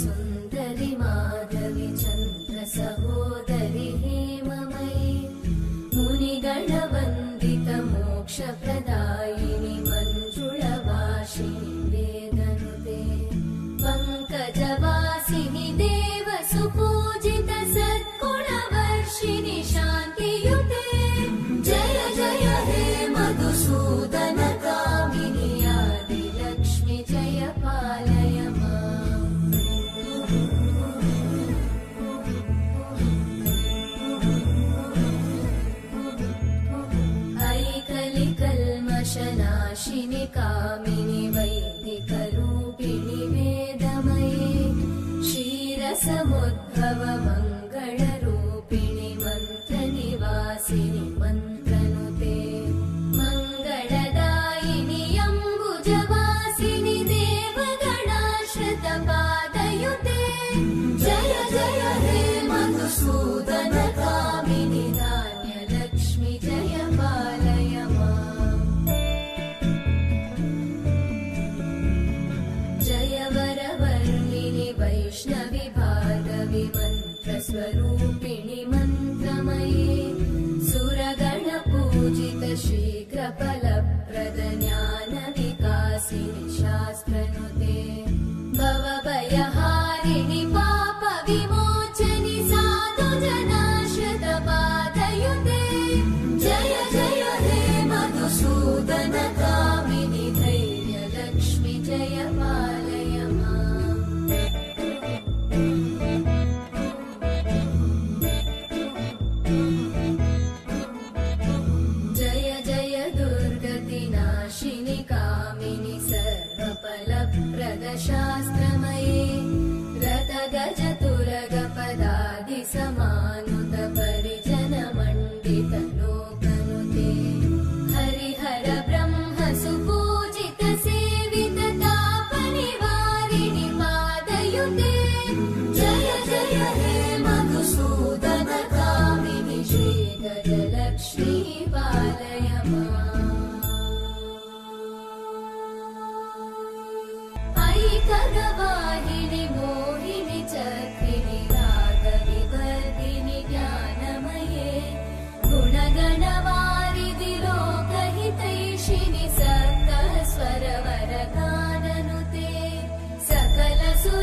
सुन्दरि माधवि चन्द्र सहोदरि हेममयि मुनिगणवन्दित मोक्षप्रदायिनि मञ्जुळवासिनि वेदनुते पङ्कजवासिनि देव सुपूजित सद्गुणवर्षिणि शान्तियुते जय जय हे मधुसूदन कामिनि आदिलक्ष्मि जय पालय माम्। ऐकलिकल्मषनाशिनि कामिनि वैदिकरूपिणि वेदमये क्षीरसमुद्भव मङ्गलरूपिणि मन्त्रनिवासिनि मन्त्रनुते मङ्गलदायिनि अम्बुजवासिनि देवगणाश्रितपादयुते जय जय हे मधुसूदन कामिनि धान्यलक्ष्मि जय पालय माम्। जय वरवर्णिनि वैष्णवि भार्गवि मन्त्रस्वरूपिणि मन्त्रमये सुरगणपूजित शीघ्रफलप्रद ज्ञानविकासिनि शास्त्रनुते भवभयहारिणि पापविमोचनि साधुजनाश्रितपादयुते जय जय हे मधुसूदन कामिनि धैर्यलक्ष्मि जय पालय माम्। जय जय दुर्गतिनाशिनि कामिनि सर्वफलप्रद शास्त्रमये रथगजतुरगपदादिसमानुत परिजनमण्डित लोकनुते हरिहर ब्रह्म सुपूजित सेवित तापनिवारिणि पादयुते जय जय हे मधुसूदन कामिनि श्रीगजलक्ष्मी पालय माम्। ऐकगवाहिनि मोहिनि चक्रिणि रागविवर्धिनि ज्ञानमये गुणगणवारिधि लोकहितैषिणि सप्तस्वरवरगाननुते सकलसुरासुरदेव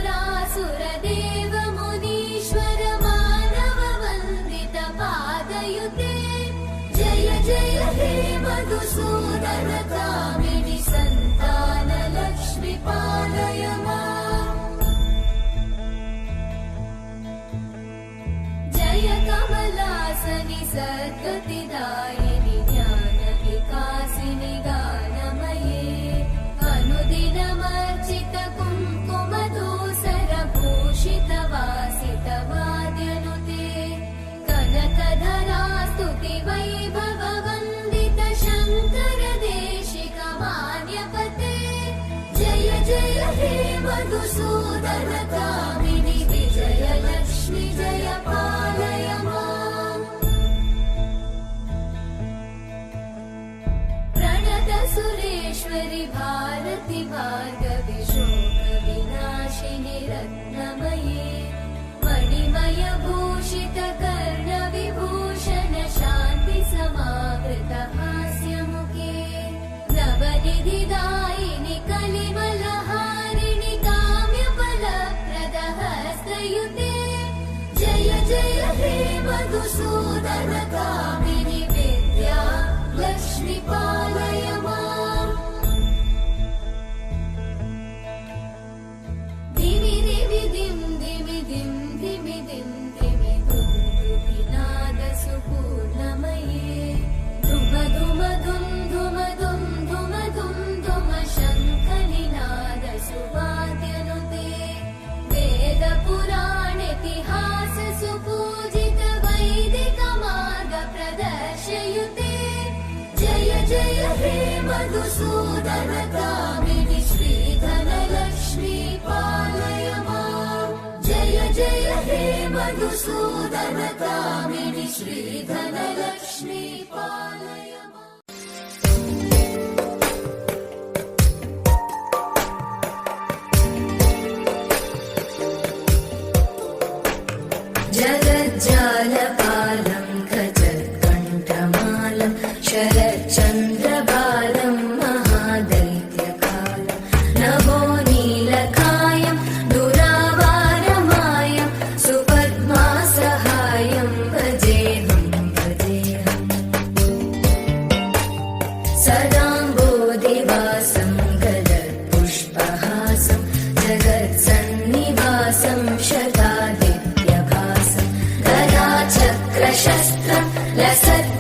मुनीश्वर मानववन्दित पादयुते जय जय हे मधुसूदन कामिनि सन्तानलक्ष्मि पालय माम्। जय कमलासनि सद्गतिदायिनि ज्ञानविकासिनि गानमये अनुदिनमर्चित कुङ्कुमधूसरभूषित वासित वाद्यनुते कनकधरा स्तुति वैभववन्दित शङ्कर देशिक मान्यपते जय जय हे मधुसूदन कामिनि विजयलक्ष्मि जय पालय माम्। प्रणत सुरेश्वरि भारति भार्गवि शोकविनाशिनि रत्नमये मणिमय भूषित कर्णविभूषण शान्ति समावृत हास्यमुखे नवनिधिदायिनि कलिमलहारिणि काम्यफलप्रद हस्तयुते जय जय हे मधुसूदन कामिनि विद्या लक्ष्मि पालय माम्। धिमि धिमि धिं धिमि धिं धिमि धिं धिमि धुन्दुभिनाद सुपूर्णमये धुम धुम धुं धुम धुं धुम धुं धुम शङ्खनिनाद सुवाद्यनुते वेद पुराणेतिहास सुपूजित वैदिक मार्ग प्रदर्शयुते जय जय हे मधुसूदन कामिनि श्रीधनलक्ष्मी पालय माम्। जय जय हे मधुसूदन कामिनि श्रीधनलक्ष्मी पालय माम्। सदाम्बोधिवासं गदत्पुष्पहासं जगत्सन्निवासं शतादित्यभासं गदाचक्रशस्त्रं लसत्